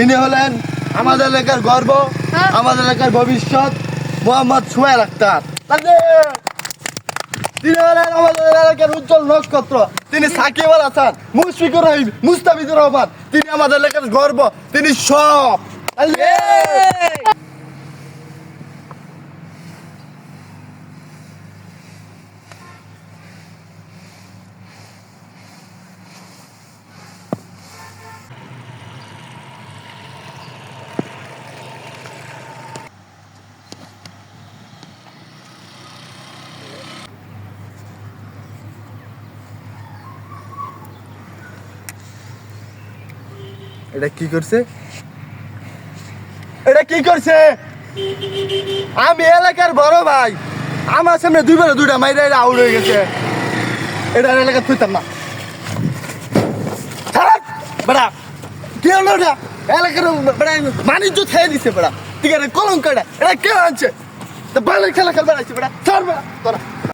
ইনি হলেন আমাদের এলাকার গর্ব, আমাদের এলাকার ভবিষ্যৎ, মোহাম্মদ সোহেল আক্তার। তিনি হলেন আমাদের এলাকার উজ্জ্বল নক্ষত্র। তিনি সাকিব আল হাসান, মুশফিকুর রহিম, মুস্তাফিজুর রহমান। তিনি আমাদের এলাকার গর্ব, তিনি সব। এটা কি করছে? এটা কি করছে? আমি এলাকার বড় ভাই, আমার সামনে দুইটা মাইরা এটা আউট হয়ে গেছে। এটা এলাকা থুইতাম না। বেড়া কি হলো? এটা এলাকার বাণিজ্য খেয়ে দিছে বেড়া। ঠিক আছে, কলঙ্ক এটা কে আনছে? ভালো খেলা খেলবে বেড়া, ছাড় বেড়া তোরা।